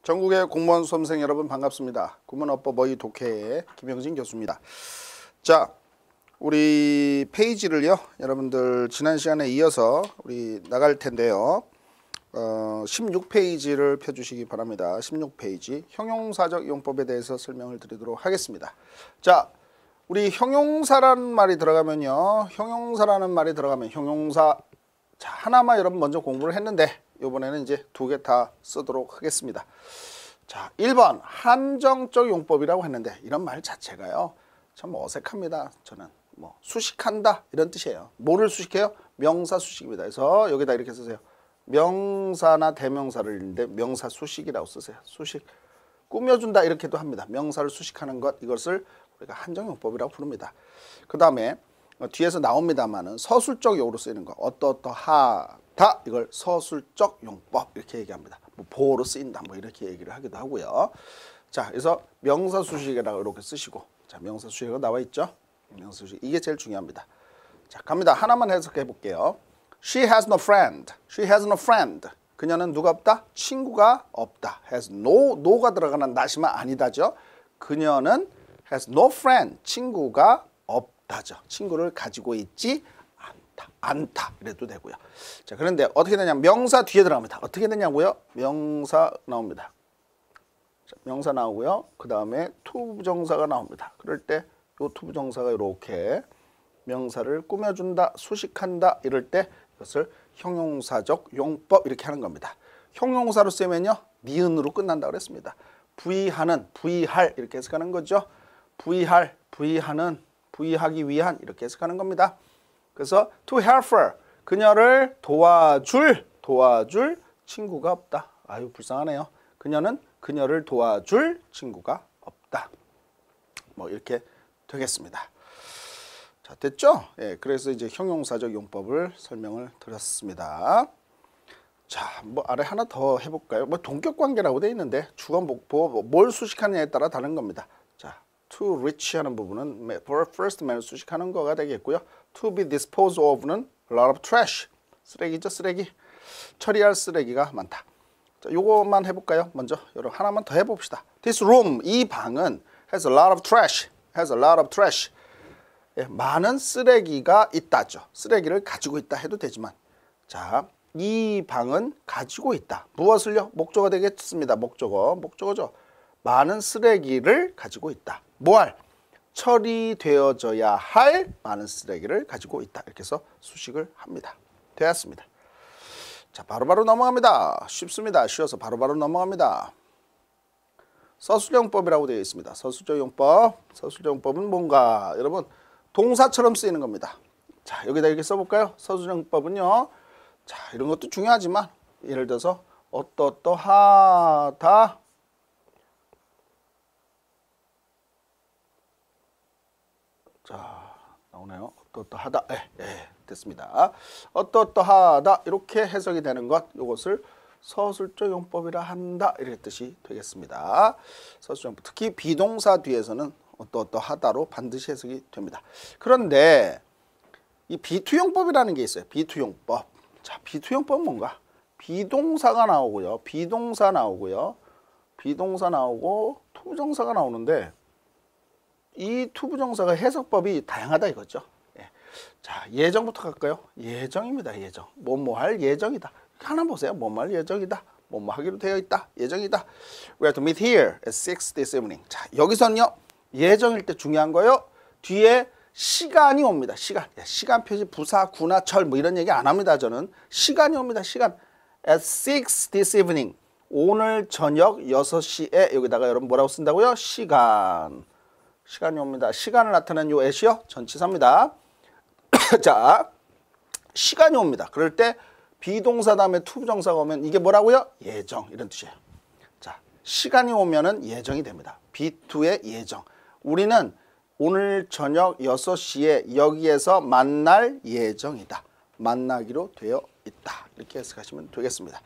전국의 공무원 수험생 여러분 반갑습니다. 구문어법 어휘 독해의 김영진 교수입니다. 자, 우리 페이지를요, 여러분들 지난 시간에 이어서 우리 나갈 텐데요. 16페이지를 펴주시기 바랍니다. 16페이지 형용사적 용법에 대해서 설명을 드리도록 하겠습니다. 자, 우리 형용사라는 말이 들어가면요, 형용사 자, 하나만 여러분 먼저 공부를 했는데 이번에는 이제 두 개 다 쓰도록 하겠습니다. 자, 1번 한정적 용법이라고 했는데 이런 말 자체가요 참 어색합니다. 저는 뭐 수식한다 이런 뜻이에요. 뭐를 수식해요? 명사 수식입니다. 그래서 여기다 이렇게 쓰세요. 명사나 대명사를 읽는데 명사 수식이라고 쓰세요. 수식. 꾸며준다 이렇게도 합니다. 명사를 수식하는 것, 이것을 우리가 한정용법이라고 부릅니다. 그 다음에 뒤에서 나옵니다만은 서술적 용어로 쓰이는 거, 어떠하다, 이걸 서술적 용법 이렇게 얘기합니다. 뭐 보어로 쓰인다 뭐 이렇게 얘기를 하기도 하고요. 자, 그래서 명사 수식이라고 이렇게 쓰시고, 자, 명사 수식이 나와 있죠. 명사 수식, 이게 제일 중요합니다. 자, 갑니다. 하나만 해석해 볼게요. She has no friend. She has no friend. 그녀는 누가 없다? 친구가 없다. has no가 들어가는 not이만 아니다죠. 그녀는 has no friend. 친구가 없다죠. 친구를 가지고 있지 않다. 이래도 되고요. 자, 그런데 어떻게 되냐? 명사 뒤에 들어갑니다. 어떻게 되냐고요? 명사 나옵니다. 자, 명사 나오고요. 그 다음에 투부정사가 나옵니다. 그럴 때 이 투부정사가 이렇게 명사를 꾸며준다, 수식한다 이럴 때 이것을 형용사적 용법 이렇게 하는 겁니다. 형용사로 쓰면요, 니은으로 끝난다 그랬습니다. 부의하는, 부의할 이렇게 해석하는 거죠. 부의할, 부의하는, 부의하기 위한 이렇게 해석하는 겁니다. 그래서 to help her, 그녀를 도와줄 친구가 없다. 아유, 불쌍하네요. 그녀는 그녀를 도와줄 친구가 없다. 뭐 이렇게 되겠습니다. 자, 됐죠? 예, 그래서 이제 형용사적 용법을 설명을 드렸습니다. 자, 뭐 아래 하나 더 해볼까요? 뭐 동격 관계라고 돼 있는데 주관 복보 뭘 수식하느냐에 따라 다른 겁니다. 자, to reach 하는 부분은 first man을 수식하는 거가 되겠고요. to be disposed of는 a lot of trash, 쓰레기죠, 쓰레기. 처리할 쓰레기가 많다. 자, 요것만 해볼까요? 먼저 여러분 하나만 더 해봅시다. This room, 이 방은 has a lot of trash, has a lot of trash. 예, 많은 쓰레기가 있다죠. 쓰레기를 가지고 있다 해도 되지만, 자, 이 방은 가지고 있다. 무엇을요? 목적어 되겠습니다. 목적어죠. 많은 쓰레기를 가지고 있다. 뭐할? 처리되어져야 할 많은 쓰레기를 가지고 있다. 이렇게 해서 수식을 합니다. 되었습니다. 자, 바로바로 넘어갑니다. 쉽습니다. 쉬워서 바로바로 넘어갑니다. 서술용법이라고 되어 있습니다. 서술적 용법. 서술적 용법은 뭔가? 여러분, 동사처럼 쓰이는 겁니다. 자, 여기다 이렇게 써볼까요? 서술적 용법은요. 자, 이런 것도 중요하지만 예를 들어서 어떠하다. 자, 나오네요. 어떠하다. 예, 됐습니다. 어떠하다 이렇게 해석이 되는 것, 이것을 서술적 용법이라 한다 이렇게 뜻이 되겠습니다. 서술적 용법, 특히 비동사 뒤에서는 어떠하다로 반드시 해석이 됩니다. 그런데 이 비투용법이라는 게 있어요. 비투용법. 자, 비투용법은 뭔가? 비동사가 나오고요. 비동사 나오고 투부정사가 나오는데 이 투부정사가 해석법이 다양하다 이거죠. 예. 자, 예정부터 갈까요? 예정입니다. 예정. 뭐할 예정이다. 하나 보세요. 뭐할 예정이다. 뭐뭐 하기로 되어 있다. 예정이다. We have to meet here at 6 this evening. 자, 여기서는요. 예정일 때 중요한 거요. 뒤에 시간이 옵니다. 시간. 시간 표시 부사, 구나, 철 뭐 이런 얘기 안 합니다. 저는 시간이 옵니다. 시간. At 6 this evening. 오늘 저녁 6시에 여기다가 여러분 뭐라고 쓴다고요? 시간이 옵니다. 시간을 나타내는 요 at이요. 전치사입니다. 자, 시간이 옵니다. 그럴 때 비동사 다음에 투부정사가 오면 이게 뭐라고요? 예정 이런 뜻이에요. 자, 시간이 오면은 예정이 됩니다. B2의 예정. 우리는 오늘 저녁 6시에 여기에서 만날 예정이다. 만나기로 되어 있다. 이렇게 해석하시면 되겠습니다.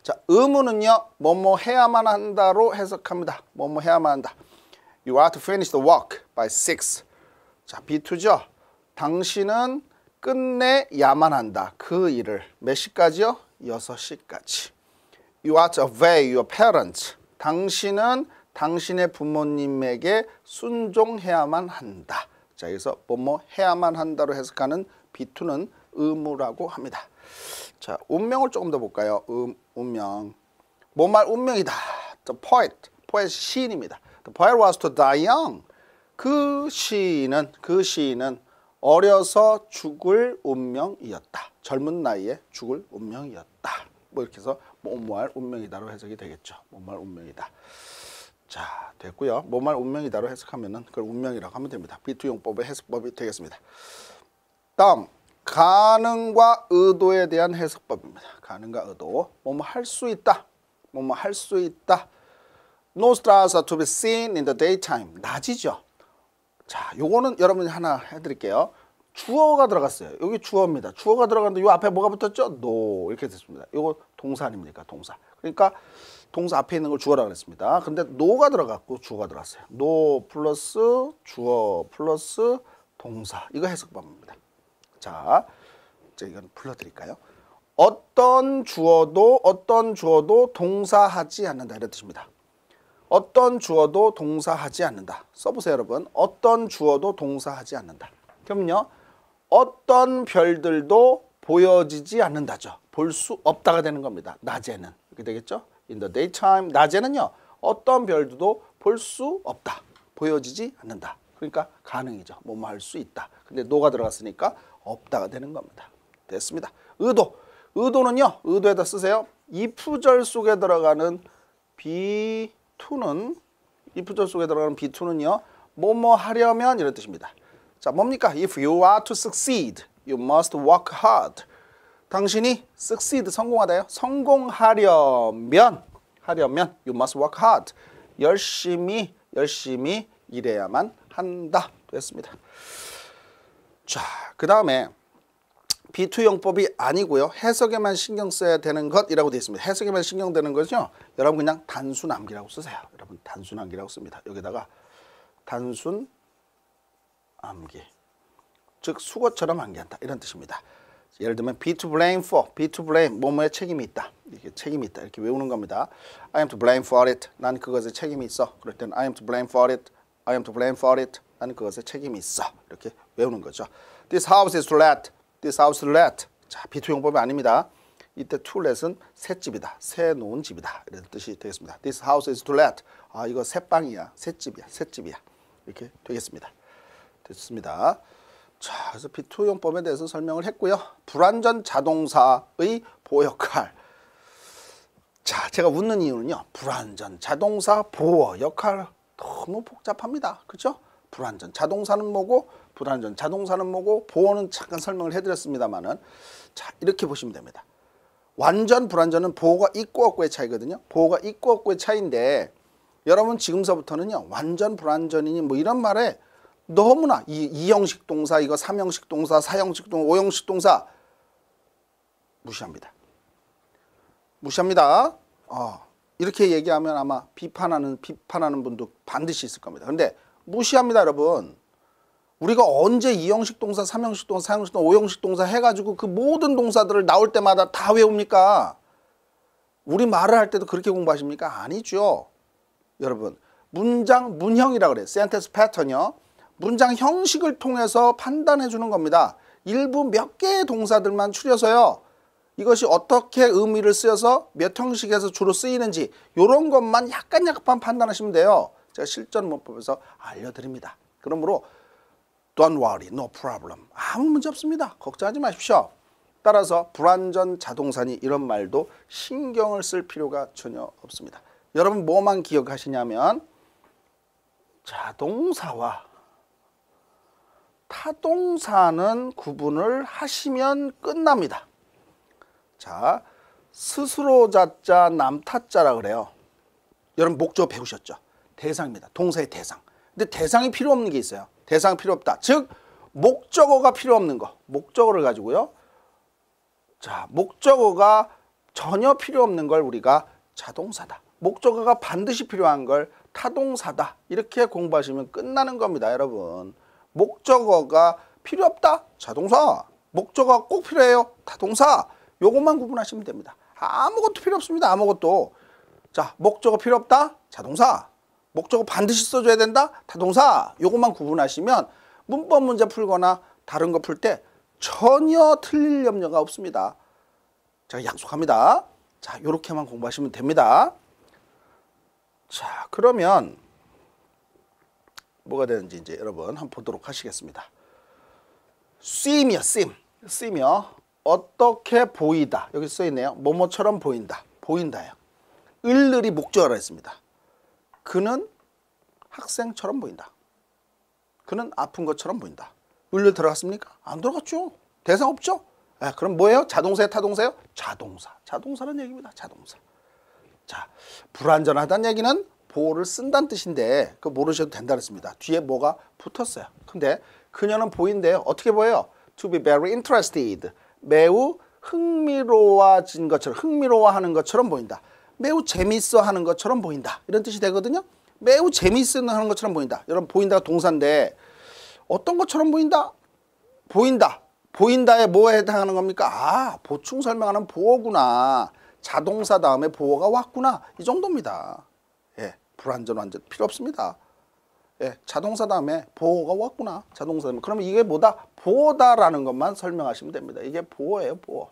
자, 의무는요. 뭐뭐 해야만 한다로 해석합니다. 뭐뭐 해야만 한다. You are to finish the work by 6. 자, B2죠. 당신은 끝내야만 한다. 그 일을. 몇 시까지요? 6시까지. You are to obey your parents. 당신은 당신의 부모님에게 순종해야만 한다. 자, 여기서 뭐뭐 해야만 한다로 해석하는 B2는 의무라고 합니다. 자, 운명을 조금 더 볼까요? 운명. 뭐말 운명이다. The poet. poet 시인입니다. The poet was to die young. 그 시인은 어려서 죽을 운명이었다. 젊은 나이에 죽을 운명이었다. 뭐 이렇게 해서 뭐뭐할 운명이다로 해석이 되겠죠. 뭐뭐할 운명이다. 자, 됐고요. 뭐뭐할 운명이다로 해석하면은 그걸 운명이라고 하면 됩니다. B2용법의 해석법이 되겠습니다. 다음, 가능과 의도에 대한 해석법입니다. 가능과 의도. 뭐뭐 할 수 있다. 뭐뭐 할 수 있다. No stars are to be seen in the daytime. 낮이죠. 자, 요거는 여러분이 하나 해드릴게요. 주어가 들어갔어요. 여기 주어입니다. 주어가 들어갔는데 요 앞에 뭐가 붙었죠? No 이렇게 됐습니다. 요거 동사 아닙니까? 동사. 그러니까 동사 앞에 있는 걸 주어라고 그랬습니다. 근데 no가 들어갔고 주어가 들어갔어요. no 플러스 주어 플러스 동사. 이거 해석법입니다. 자, 이건 불러드릴까요? 어떤 주어도 동사하지 않는다. 이런 뜻입니다. 어떤 주어도 동사하지 않는다. 써보세요, 여러분. 어떤 주어도 동사하지 않는다. 그럼요. 어떤 별들도 보여지지 않는다죠. 볼 수 없다가 되는 겁니다. 낮에는. 이렇게 되겠죠? In the daytime. 낮에는요. 어떤 별들도 볼 수 없다. 보여지지 않는다. 그러니까 가능이죠. 뭐뭐 할 수 있다. 근데 no가 들어갔으니까 없다가 되는 겁니다. 됐습니다. 의도. 의도는요. 의도에다 쓰세요. if절 속에 들어가는 B2는 if절 속에 들어가는 B2는요. 뭐뭐 하려면 이런 뜻입니다. 자, 뭡니까? If you are to succeed, you must work hard. 당신이 succeed 성공하다요. 성공하려면 you must work hard. 열심히 일해야만 한다. 됐습니다. 자, 그 다음에 B2용법이 아니고요. 해석에만 신경 써야 되는 것이라고 되어 있습니다. 해석에만 신경 되는 것은요. 여러분 그냥 단순 암기라고 쓰세요. 여러분 단순 암기라고 씁니다. 여기다가 단순 암기. 즉 수거처럼 암기한다. 이런 뜻입니다. 예를 들면 be to blame for, be to blame, 뭐뭐에 책임이 있다. 이렇게 책임이 있다. 이렇게 외우는 겁니다. I am to blame for it. 난 그것에 책임이 있어. 그럴 때는 I am to blame for it. I am to blame for it. 나는 그것에 책임이 있어. 이렇게 외우는 거죠. This house is to let. This house is to let. 자, B2용법이 아닙니다. 이때 to let은 새 집이다. 새 놓은 집이다. 이런 뜻이 되겠습니다. This house is to let. 아, 이거 새 방이야. 새 집이야. 새 집이야. 이렇게 되겠습니다. 됐습니다. 자, 그래서 B2용법에 대해서 설명을 했고요. 불완전 자동사의 보호 역할. 자, 제가 웃는 이유는요. 불완전 자동사 보호 역할 너무 복잡합니다. 그렇죠? 불완전 자동사는 뭐고 불완전 자동사는 뭐고 보호는 잠깐 설명을 해드렸습니다만은 자, 이렇게 보시면 됩니다. 완전 불완전은 보호가 있고 없고의 차이거든요. 보호가 있고 없고의 차이인데 여러분 지금서부터는요. 완전 불완전이니 뭐 이런 말에 너무나 이 형식 동사, 이거 3형식 동사, 4형식 동사, 5형식 동사 무시합니다. 무시합니다. 이렇게 얘기하면 아마 비판하는 분도 반드시 있을 겁니다. 근데 무시합니다, 여러분. 우리가 언제 2형식 동사, 3형식 동사, 4형식 동사, 5형식 동사 해가지고 그 모든 동사들을 나올 때마다 다 외웁니까? 우리 말을 할 때도 그렇게 공부하십니까? 아니죠. 여러분, 문형이라고 그래요. sentence pattern이요. 문장 형식을 통해서 판단해 주는 겁니다. 일부 몇 개의 동사들만 추려서요. 이것이 어떻게 의미를 쓰여서 몇 형식에서 주로 쓰이는지 이런 것만 약간 판단하시면 돼요. 제가 실전 문법에서 알려드립니다. 그러므로 don't worry, no problem. 아무 문제 없습니다. 걱정하지 마십시오. 따라서 불완전 자동사니 이런 말도 신경을 쓸 필요가 전혀 없습니다. 여러분 뭐만 기억하시냐면 자동사와 타동사는 구분을 하시면 끝납니다. 자, 스스로 자자 남타자라 그래요. 여러분 목적어 배우셨죠? 대상입니다. 동사의 대상. 근데 대상이 필요 없는 게 있어요. 대상 필요 없다. 즉 목적어가 필요 없는 거. 목적어를 가지고요. 자, 목적어가 전혀 필요 없는 걸 우리가 자동사다. 목적어가 반드시 필요한 걸 타동사다. 이렇게 공부하시면 끝나는 겁니다, 여러분. 목적어가 필요 없다? 자동사. 목적어가 꼭 필요해요? 타동사. 요것만 구분하시면 됩니다. 아무것도 필요 없습니다. 아무것도. 자, 목적어 필요 없다? 자동사. 목적어 반드시 써줘야 된다? 타동사. 요것만 구분하시면 문법 문제 풀거나 다른 거 풀 때 전혀 틀릴 염려가 없습니다. 제가 약속합니다. 자, 요렇게만 공부하시면 됩니다. 자, 그러면 뭐가 되는지 이제 여러분 한번 보도록 하시겠습니다. seem이요, seem. seem이요. 어떻게 보이다. 여기 써 있네요. 뭐뭐처럼 보인다. 보인다요. 을을이 목적어라 했습니다. 그는 학생처럼 보인다. 그는 아픈 것처럼 보인다. 을을 들어갔습니까? 안 들어갔죠. 대상 없죠. 그럼 뭐예요? 자동사예요? 타동사예요? 자동사. 자동사라는 얘기입니다. 자동사. 자, 불완전하다는 얘기는 보호를 쓴다는 뜻인데 그거 모르셔도 된다 그랬습니다. 뒤에 뭐가 붙었어요. 근데 그녀는 보인대요. 어떻게 보여요? To be very interested. 매우 흥미로워진 것처럼, 흥미로워하는 것처럼 보인다. 매우 재미있어 하는 것처럼 보인다. 이런 뜻이 되거든요. 매우 재미있어 하는 것처럼 보인다. 여러분, 보인다가 동사인데 어떤 것처럼 보인다? 보인다. 보인다에 뭐에 해당하는 겁니까? 보충 설명하는 보어구나. 자동사 다음에 보어가 왔구나. 이 정도입니다. 예, 불완전 완전 필요 없습니다. 예, 자동사 다음에 보어가 왔구나. 자동사 다음에. 그러면 이게 뭐다? 보어다라는 것만 설명하시면 됩니다. 이게 보어예요, 보어.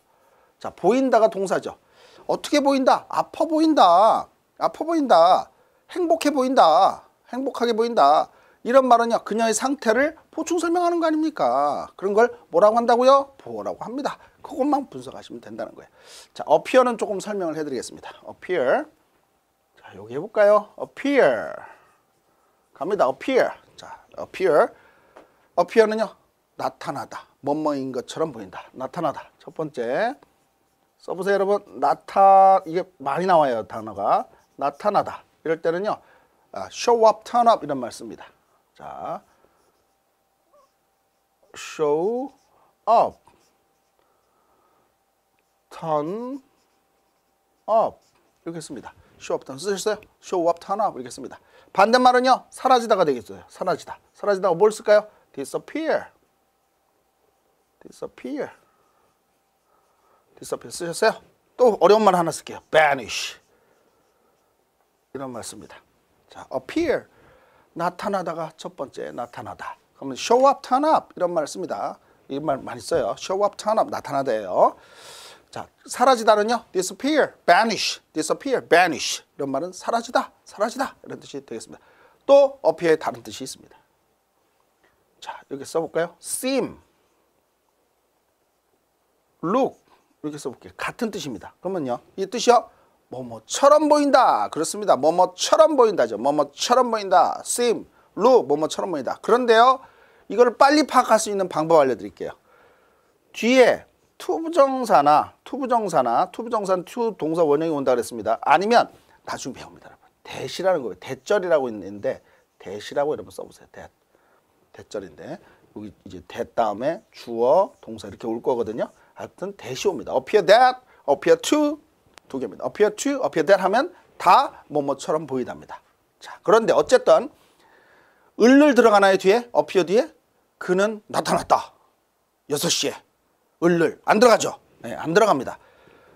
자, 보인다가 동사죠. 어떻게 보인다? 아파 보인다. 아파 보인다. 행복해 보인다. 행복하게 보인다. 이런 말은요, 그녀의 상태를 보충 설명하는 거 아닙니까? 그런 걸 뭐라고 한다고요? 보어라고 합니다. 그것만 분석하시면 된다는 거예요. 자, appear는 조금 설명을 해드리겠습니다. appear. 자, 여기 해볼까요? appear. 갑니다. appear. 자, appear. appear는요, 나타나다. 뭐뭐인 것처럼 보인다. 나타나다. 첫 번째. 써보세요, 여러분. 이게 많이 나와요, 단어가. 나타나다. 이럴 때는요, show up, turn up 이런 말 씁니다. 자, show up, turn up 이렇게 씁니다. show up, turn 쓰셨어요? show up, turn up 이렇게 씁니다. 반대말은요, 사라지다가 되겠어요. 사라지다. 사라지다가 뭘 쓸까요? disappear. disappear. disappear 쓰셨어요? 또 어려운 말 하나 쓸게요. vanish. 이런 말 씁니다. 자, appear. 나타나다가 첫 번째 나타나다. 그러면 show up, turn up 이런 말 씁니다. 이 말 많이 써요. show up, turn up 나타나다예요. 자, 사라지다는요, disappear, vanish, disappear, vanish 이런 말은 사라지다, 사라지다 이런 뜻이 되겠습니다. 또 appear의 다른 뜻이 있습니다. 자, 여기 써볼까요? seem, look 이렇게 써볼게요. 같은 뜻입니다. 그러면요, 이 뜻이요, 뭐뭐처럼 보인다. 그렇습니다. 뭐뭐처럼 보인다죠. 뭐뭐처럼 보인다. seem, look, 뭐뭐처럼 보인다. 그런데요, 이걸 빨리 파악할 수 있는 방법 알려드릴게요. 뒤에 투부정사는 to 동사 원형이 온다 그랬습니다. 아니면 나중에 배웁니다, 여러분. 대시라는 거예요. 대절이라고 있는데 대시라고 여러분 써보세요. 대절인데 여기 이제 대 다음에 주어 동사 이렇게 올 거거든요. 하여튼 대시 옵니다. appear that, appear to 두 개입니다. appear to, appear that 하면 다 뭐뭐처럼 보이답니다. 자, 그런데 어쨌든 을을 들어가나요, 뒤에? appear 뒤에? 그는 나타났다. 6시에. 을을 안 들어가죠. 네, 안 들어갑니다.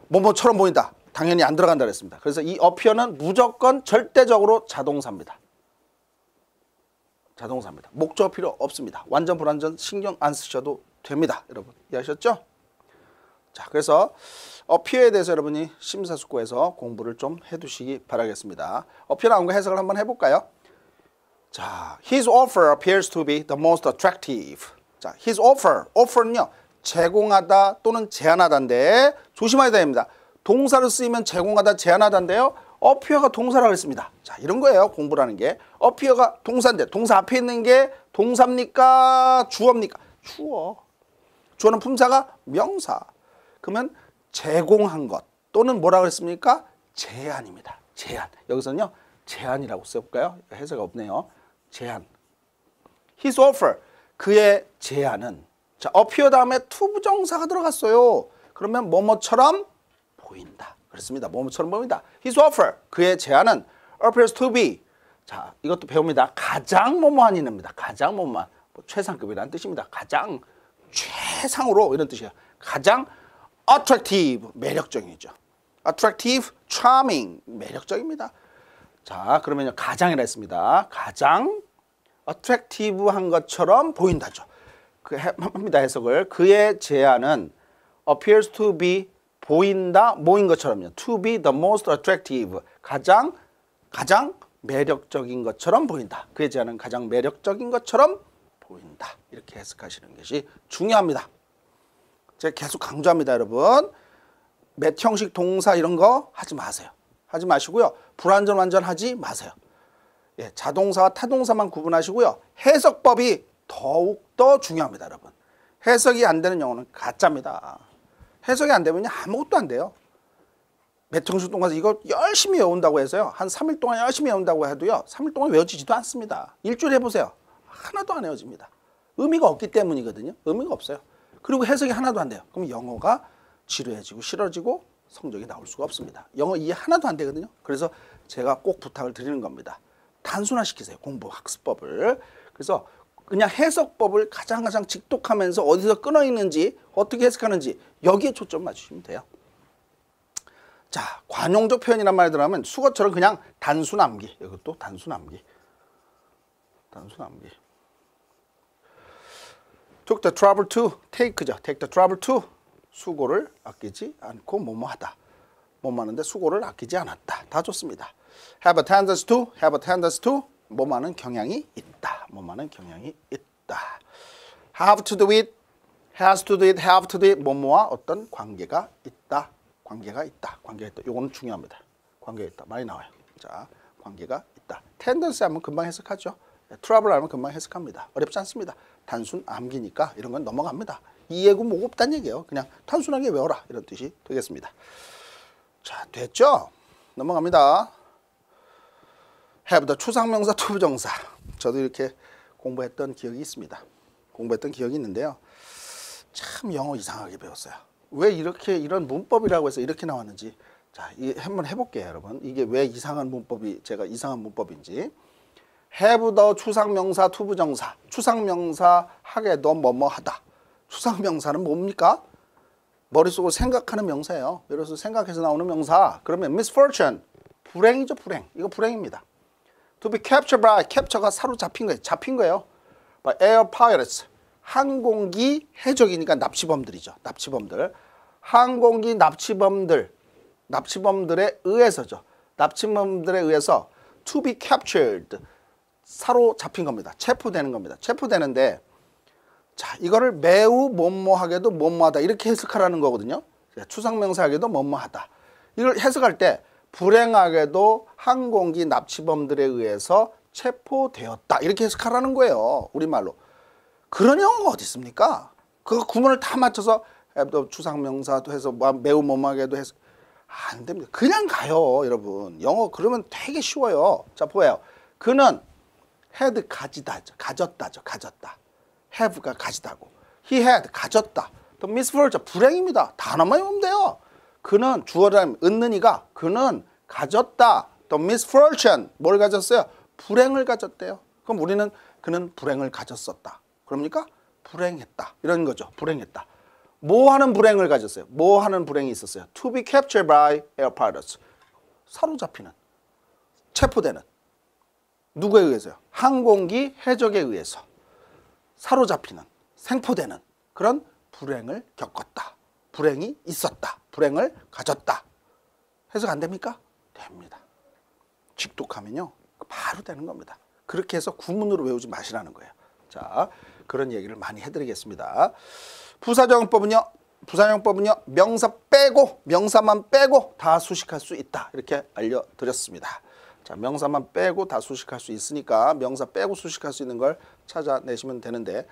뭐뭐처럼 보인다. 당연히 안 들어간다 그랬습니다. 그래서 이 appear는 무조건 절대적으로 자동사입니다. 자동사입니다. 목적어 필요 없습니다. 완전 불완전 신경 안 쓰셔도 됩니다. 여러분 이해하셨죠? 자, 그래서 appear에 대해서 여러분이 심사숙고해서 공부를 좀 해두시기 바라겠습니다. appear 나온 거 해석을 한번 해볼까요? 자, his offer appears to be the most attractive. 자, his offer는요, 제공하다 또는 제안하다인데 조심해야 됩니다. 동사로 쓰이면 제공하다, 제안하다인데요. appear가 동사라고 했습니다. 자, 이런 거예요, 공부라는 게. appear가 동사인데 동사 앞에 있는 게 동사입니까? 주어입니까? 주어. 주어는 품사가 명사. 그러면 제공한 것 또는 뭐라고 했습니까? 제안입니다. 제안. 여기서는요, 제안이라고 써볼까요? 해석 없네요. 제안. His offer. 그의 제안은. 자, appear 다음에 to 부정사가 들어갔어요. 그러면 뭐뭐처럼 보인다. 그렇습니다. 뭐뭐처럼 보인다. His offer. 그의 제안은 appears to be. 자, 이것도 배웁니다. 가장 뭐뭐한 이입니다. 가장 뭐뭐한. 뭐 최상급이라는 뜻입니다. 가장 최상으로 이런 뜻이에요. 가장 attractive. 매력적이죠. attractive, charming. 매력적입니다. 자, 그러면요. 가장이라 했습니다. 가장 attractive한 것처럼 보인다죠. 합니다. 해석을. 그의 제안은 appears to be 보인다, 모인 것처럼요. to be the most attractive. 가장 매력적인 것처럼 보인다. 그의 제안은 가장 매력적인 것처럼 보인다. 이렇게 해석하시는 것이 중요합니다. 제가 계속 강조합니다, 여러분. 몇 형식 동사 이런 거 하지 마세요. 하지 마시고요. 불완전 완전 하지 마세요. 예, 자동사와 타동사만 구분하시고요. 해석법이 더욱더 중요합니다, 여러분. 해석이 안 되는 영어는 가짜입니다. 해석이 안 되면 아무것도 안 돼요. 몇 형식 동사 이거 열심히 외운다고 해서요. 한 3일 동안 열심히 외운다고 해도요. 3일 동안 외워지지도 않습니다. 일주일 해보세요. 하나도 안 외워집니다. 의미가 없기 때문이거든요. 의미가 없어요. 그리고 해석이 하나도 안 돼요. 그럼 영어가 지루해지고 싫어지고 성적이 나올 수가 없습니다. 영어 이해 하나도 안 되거든요. 그래서 제가 꼭 부탁을 드리는 겁니다. 단순화시키세요. 공부 학습법을. 그래서 그냥 해석법을 가장 직독하면서 어디서 끊어 있는지 어떻게 해석하는지 여기에 초점 맞추시면 돼요. 자, 관용적 표현이란 말 들어가면 수거처럼 그냥 단순 암기. 이것도 단순 암기. 단순 암기. took the trouble to take죠. take the trouble to 수고를 아끼지 않고 뭐뭐하다. 뭐뭐하는데 수고를 아끼지 않았다. 다 좋습니다. have a tendency to, have a tendency to 뭐뭐하는 경향이 있다. 뭐뭐하는 경향이 있다. have to do it, has to do it, have to do it 뭐뭐와 어떤 관계가 있다. 관계가 있다. 관계가 있다. 요거는 중요합니다. 관계가 있다. 많이 나와요. 자, 관계가 있다. tendency 하면 금방 해석하죠. trouble 하면 금방 해석합니다. 어렵지 않습니다. 단순 암기니까 이런 건 넘어갑니다. 이해고 뭐고 없다는 얘기예요. 그냥 단순하게 외워라. 이런 뜻이 되겠습니다. 자, 됐죠? 넘어갑니다. have the 추상명사 투부정사. 저도 이렇게 공부했던 기억이 있습니다. 공부했던 기억이 있는데요. 참 영어 이상하게 배웠어요. 왜 이렇게 이런 문법이라고 해서 이렇게 나왔는지 자, 한번 해볼게요, 여러분. 이게 왜 이상한 문법이 제가 이상한 문법인지. have the 추상명사 투부정사. 추상명사 하게도 뭐뭐하다. 추상명사는 뭡니까? 머릿속으로 생각하는 명사예요. 예를 들어서 생각해서 나오는 명사. 그러면 misfortune. 불행이죠, 불행. 이거 불행입니다. to be captured by. capture가 사로잡힌 거예요. 잡힌 거예요. by air pirates. 항공기 해적이니까 납치범들이죠. 납치범들. 항공기 납치범들에 의해서죠. 납치범들에 의해서 to be captured. 사로잡힌 겁니다. 체포되는 겁니다. 체포되는데 자, 이거를 매우 뭐뭐하게도 뭐뭐하다 이렇게 해석하라는 거거든요. 추상명사하게도 뭐뭐하다. 이걸 해석할 때 불행하게도 항공기 납치범들에 의해서 체포되었다. 이렇게 해석하라는 거예요. 우리말로. 그런 영어가 어디 있습니까? 그 구문을 다 맞춰서 추상명사도 해서 매우 뭐뭐하게도 해서 안 됩니다. 그냥 가요, 여러분. 영어 그러면 되게 쉬워요. 자, 보여요. 그는 had 가졌다죠. 가졌다. have가 가지다고. he had 가졌다. 또 misfortune 불행입니다. 단어만 외우면 돼요. 그는 주어라면 얻는 이가 그는 가졌다. 또 misfortune 뭘 가졌어요? 불행을 가졌대요. 그럼 우리는 그는 불행을 가졌었다. 그럽니까? 불행했다. 이런 거죠. 불행했다. 뭐 하는 불행을 가졌어요? 뭐 하는 불행이 있었어요? to be captured by air pirates. 사로잡히는, 체포되는. 누구에 의해서요? 항공기 해적에 의해서. 사로잡히는, 생포되는 그런 불행을 겪었다. 불행이 있었다. 불행을 가졌다. 해석 안 됩니까? 됩니다. 직독하면요. 바로 되는 겁니다. 그렇게 해서 구문으로 외우지 마시라는 거예요. 자, 그런 얘기를 많이 해드리겠습니다. 부사적용법은요. 명사 빼고, 명사만 빼고 다 수식할 수 있다. 이렇게 알려드렸습니다. 자, 명사만 빼고 다 수식할 수 있으니까 명사 빼고 수식할 수 있는 걸 찾아내시면 되는데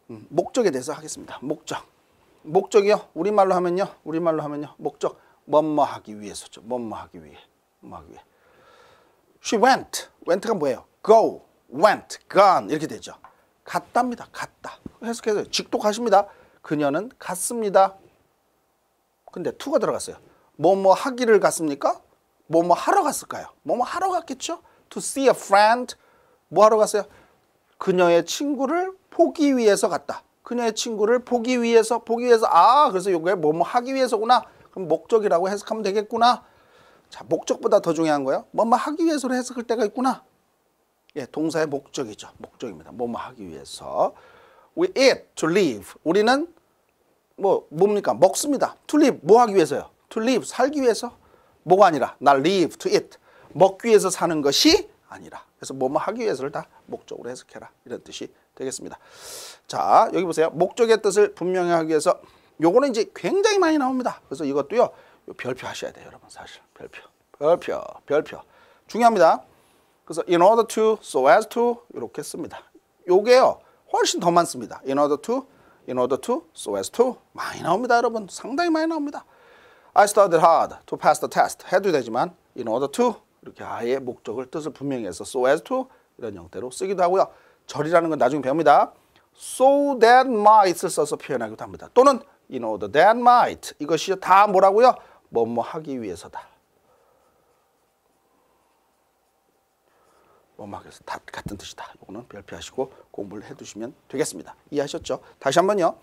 목적에 대해서 하겠습니다. 목적이요. 우리말로 하면요. 목적 뭐뭐하기 위해서죠. 뭐뭐하기 위해. She went가 뭐예요? go, went, gone 이렇게 되죠. 갔답니다. 갔다. 해석해서 직독하십니다. 그녀는 갔습니다. 근데 to가 들어갔어요. 뭐뭐 하기를 갔습니까? 뭐뭐 하러 갔을까요? 뭐뭐 하러 갔겠죠? To see a friend. 뭐 하러 갔어요? 그녀의 친구를 보기 위해서 갔다. 그녀의 친구를 보기 위해서. 아, 그래서 요게 뭐뭐 하기 위해서구나. 그럼 목적이라고 해석하면 되겠구나. 자, 목적보다 더 중요한 거예요. 뭐뭐 하기 위해서로 해석할 때가 있구나. 예, 동사의 목적이죠. 목적입니다. 뭐뭐 하기 위해서. We eat to live. 우리는 뭡니까? 먹습니다. To live 뭐 하기 위해서요? To live 살기 위해서. 뭐가 아니라 나 live to eat 먹기 위해서 사는 것이 아니라. 그래서 뭐뭐 하기 위해서를 다 목적으로 해석해라. 이런 뜻이 되겠습니다. 자, 여기 보세요. 목적의 뜻을 분명히 하기 위해서 요거는 이제 굉장히 많이 나옵니다. 그래서 이것도요. 별표 하셔야 돼요, 여러분. 사실 별표 중요합니다. 그래서 in order to, so as to 이렇게 씁니다. 요게요 훨씬 더 많습니다. in order to, so as to 많이 나옵니다, 여러분. 상당히 많이 나옵니다. I studied hard to pass the test 해도 되지만 in order to 이렇게 아예 목적을 뜻을 분명히 해서 so as to 이런 형태로 쓰기도 하고요. 절이라는 건 나중에 배웁니다. so that might을 써서 표현하기도 합니다. 또는 in order that might 이것이 다 뭐라고요? 뭐뭐 하기 위해서다. 뭐뭐 하기 위해서 다 같은 뜻이다. 이거는 별표하시고 공부를 해두시면 되겠습니다. 이해하셨죠? 다시 한번요.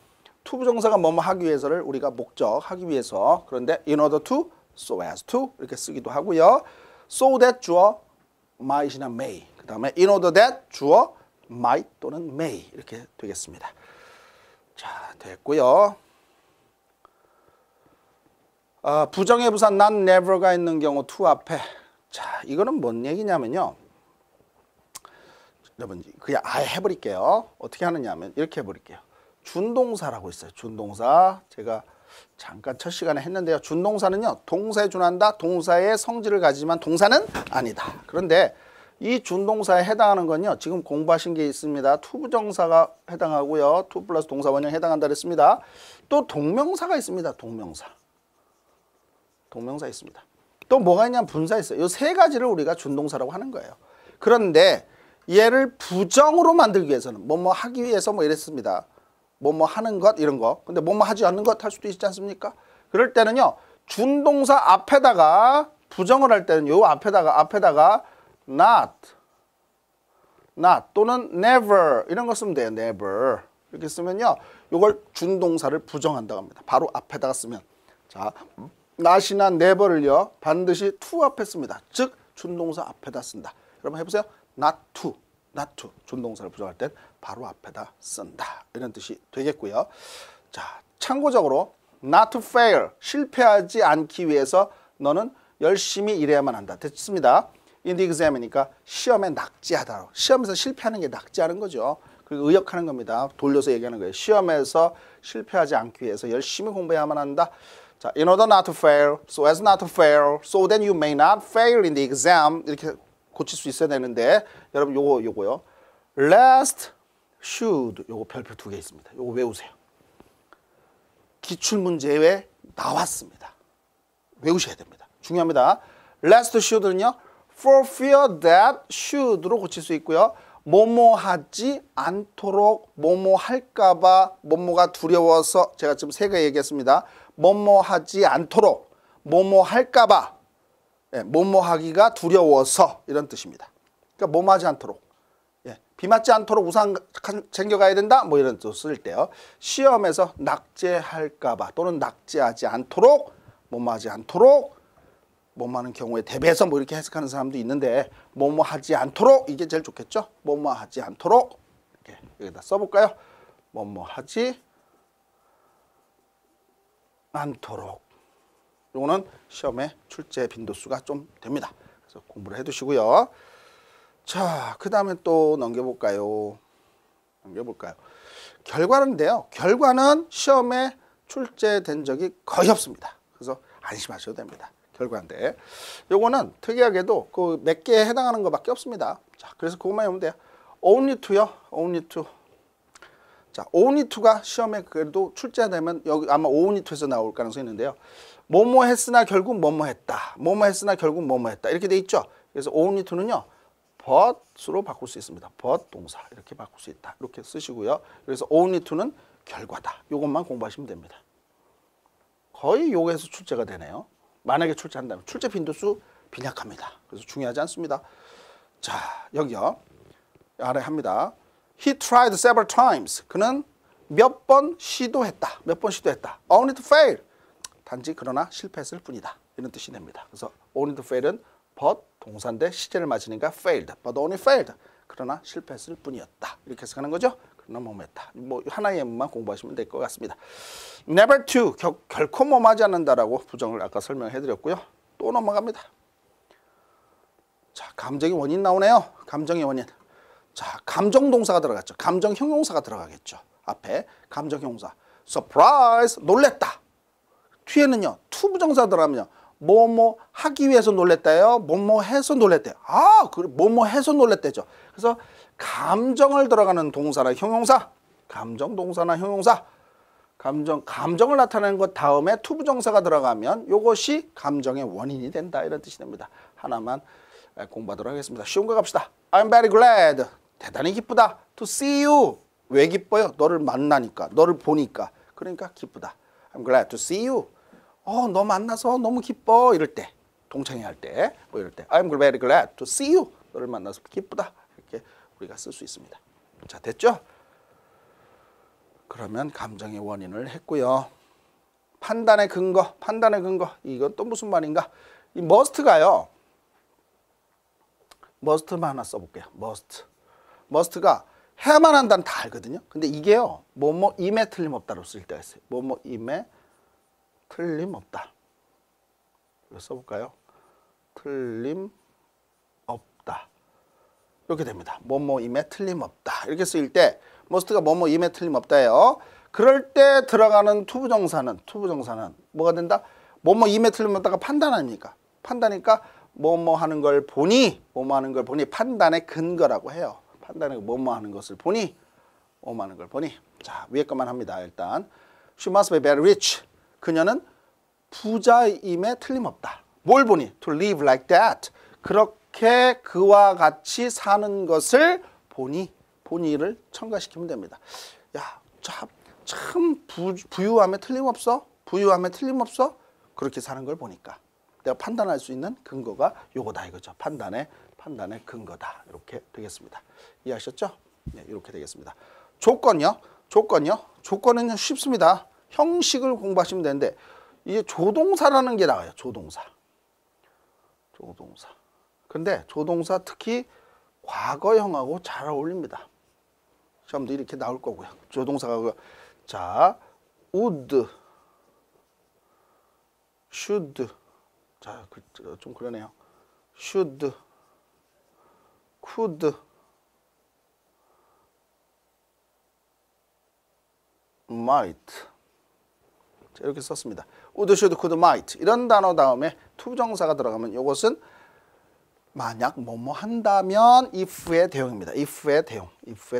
to 부정사가 뭐뭐 하기 위해서를 우리가 목적 하기 위해서 그런데 in order to, so as to 이렇게 쓰기도 하고요. so that 주어 might이나 may 그 다음에 in order that 주어 might 또는 may 이렇게 되겠습니다. 자, 됐고요. 부정의 부사 not never가 있는 경우 to 앞에 자, 이거는 뭔 얘기냐면요. 여러분 그냥 아예 해버릴게요. 어떻게 하느냐 하면 이렇게 해버릴게요. 준동사라고 있어요. 준동사 제가 잠깐 첫 시간에 했는데요. 준동사는요. 동사에 준한다. 동사의 성질을 가지지만 동사는 아니다. 그런데 이 준동사에 해당하는 건요. 지금 공부하신 게 있습니다. to 부정사가 해당하고요. to 플러스 동사 원형에 해당한다 그랬습니다. 또 동명사가 있습니다. 동명사 있습니다. 또 뭐가 있냐면 분사 있어요. 이 세 가지를 우리가 준동사라고 하는 거예요. 그런데 얘를 부정으로 만들기 위해서는 뭐뭐 하기 위해서 뭐 이랬습니다. 뭐뭐 하는 것 이런 거. 근데 뭐뭐 하지 않는 것 할 수도 있지 않습니까? 그럴 때는요. 준동사 앞에다가 부정을 할 때는 요 앞에다가 not 또는 never 이런 거 쓰면 돼요. never 이렇게 쓰면요. 요걸 준동사를 부정한다고 합니다. 바로 앞에다가 쓰면 자 not이나 never를요. 반드시 to 앞에 씁니다. 즉 준동사 앞에다 쓴다. 여러분 해보세요. not to 준동사를 부정할 땐 바로 앞에다 쓴다. 이런 뜻이 되겠고요. 자, 참고적으로 not to fail, 실패하지 않기 위해서 너는 열심히 일해야만 한다. 됐습니다. in the exam이니까 시험에 낙제하다. 시험에서 실패하는 게 낙제하는 거죠. 그리고 의역하는 겁니다. 돌려서 얘기하는 거예요. 시험에서 실패하지 않기 위해서 열심히 공부해야만 한다. 자, in order not to fail, so as not to fail, so that you may not fail in the exam 이렇게 고칠 수 있어야 되는데 여러분 요거요. last should 요거 별표 2개 있습니다. 요거 외우세요. 기출문제에 나왔습니다. 외우셔야 됩니다. 중요합니다. last should는요. for fear that should로 고칠 수 있고요. 뭐뭐 하지 않도록 뭐뭐 할까봐 뭐뭐가 두려워서 제가 지금 3개 얘기했습니다. 뭐뭐 하지 않도록 뭐뭐 할까봐 뭐뭐 하기가 두려워서 이런 뜻입니다. 그러니까 뭐뭐 하지 않도록 비 맞지 않도록 우산 챙겨가야 된다 뭐 이런 뜻 쓸 때요. 시험에서 낙제할까봐 또는 낙제하지 않도록 뭐뭐 하지 않도록 뭐뭐 하는 경우에 대비해서 뭐 이렇게 해석하는 사람도 있는데 뭐뭐 하지 않도록 이게 제일 좋겠죠. 뭐뭐 하지 않도록 이렇게 여기다 써볼까요. 뭐뭐 하지 않도록 요거는 시험에 출제 빈도수가 좀 됩니다. 그래서 공부를 해두시고요. 자, 그 다음에 또 넘겨볼까요? 결과인데요. 결과는 시험에 출제된 적이 거의 없습니다. 그래서 안심하셔도 됩니다. 결과인데 요거는 특이하게도 그 몇 개에 해당하는 것밖에 없습니다. 자, 그래서 그것만 해보면 돼요. only to요. only to. 자, only to가 시험에 그래도 출제되면 여기 아마 only to에서 나올 가능성이 있는데요. 뭐뭐 했으나 결국 뭐뭐 했다. 뭐뭐 했으나 결국 뭐뭐 했다. 이렇게 돼 있죠. 그래서 only to는요. but으로 바꿀 수 있습니다. but 동사 이렇게 바꿀 수 있다. 이렇게 쓰시고요. 그래서 only to는 결과다. 이것만 공부하시면 됩니다. 거의 요거에서 출제가 되네요. 만약에 출제한다면 출제 빈도수 빈약합니다. 그래서 중요하지 않습니다. 자, 여기요. 아래 합니다. He tried several times. 그는 몇 번 시도했다. only to fail. 단지 그러나 실패했을 뿐이다. 이런 뜻이 됩니다. 그래서 only fail은 but 동사인데 시제를 맞으니까 failed, but only failed. 그러나 실패했을 뿐이었다. 이렇게 해석하는 거죠. 그러나 뭐했다. 뭐 하나의 예문만 공부하시면 될 것 같습니다. Never to 결코 뭐하지 않는다라고 부정을 아까 설명해드렸고요. 또 넘어갑니다. 자, 감정의 원인 나오네요. 감정의 원인. 자, 감정 동사가 들어갔죠. 감정 형용사가 들어가겠죠. 앞에 감정 형용사. surprise, 놀랬다. 뒤에는요, to 부정사 들어가면요. 뭐뭐 하기 위해서 놀랬다요. 뭐뭐 해서 놀랬대요. 아, 그래, 뭐뭐 해서 놀랬대죠. 그래서 감정을 들어가는 동사나 형용사, 감정 동사나 형용사, 감정을 나타내는 것 다음에 to 부정사가 들어가면 이것이 감정의 원인이 된다. 이런 뜻이 됩니다. 하나만 공부하도록 하겠습니다. 쉬운 거 갑시다. I'm very glad. 대단히 기쁘다. To see you. 왜 기뻐요? 너를 만나니까, 너를 보니까. 그러니까 기쁘다. I'm glad to see you. 너 만나서 너무 기뻐. 이럴 때, 동창회 할 때, 뭐 이럴 때 I'm very glad to see you. 너를 만나서 기쁘다. 이렇게 우리가 쓸 수 있습니다. 자, 됐죠? 그러면 감정의 원인을 했고요. 판단의 근거. 이건 또 무슨 말인가? 이 must가요. must만 하나 써볼게요. must가 해야만 한다는 다 알거든요. 근데 이게요, 뭐뭐임에 틀림없다로 쓸 때가 있어요. 뭐뭐임에 틀림없다. 이거 써볼까요? 틀림없다. 이렇게 됩니다. 뭐뭐임에 틀림없다. 이렇게 쓰일 때 must가 뭐뭐임에 틀림없다예요. 그럴 때 들어가는 투부정사는 뭐가 된다? 뭐뭐임에 틀림없다가 판단 아닙니까? 판단이니까 뭐뭐 하는 걸 보니, 판단의 근거라고 해요. 판단의 뭐뭐 하는 것을 보니, 뭐뭐 하는 걸 보니. 자, 위에 것만 합니다. 일단 She must be very rich. 그녀는 부자임에 틀림없다. 뭘 보니? To live like that. 그렇게 그와 같이 사는 것을 보니를 첨가시키면 됩니다. 야, 참 부유함에 틀림없어? 그렇게 사는 걸 보니까. 내가 판단할 수 있는 근거가 요거다 이거죠. 판단의 근거다. 이렇게 되겠습니다. 이해하셨죠? 네, 이렇게 되겠습니다. 조건은요, 쉽습니다. 형식을 공부하시면 되는데, 이게 조동사라는 게 나와요. 조동사. 근데 조동사 특히 과거형하고 잘 어울립니다. 시험도 이렇게 나올 거고요. 조동사가, 자, would, should, 자, 좀 그러네요. should, could, might. 자, 이렇게 썼습니다. would, should, could, might. 이런 단어 다음에 투부정사가 들어가면 이것은 만약 뭐뭐 한다면 if의 대용입니다. if의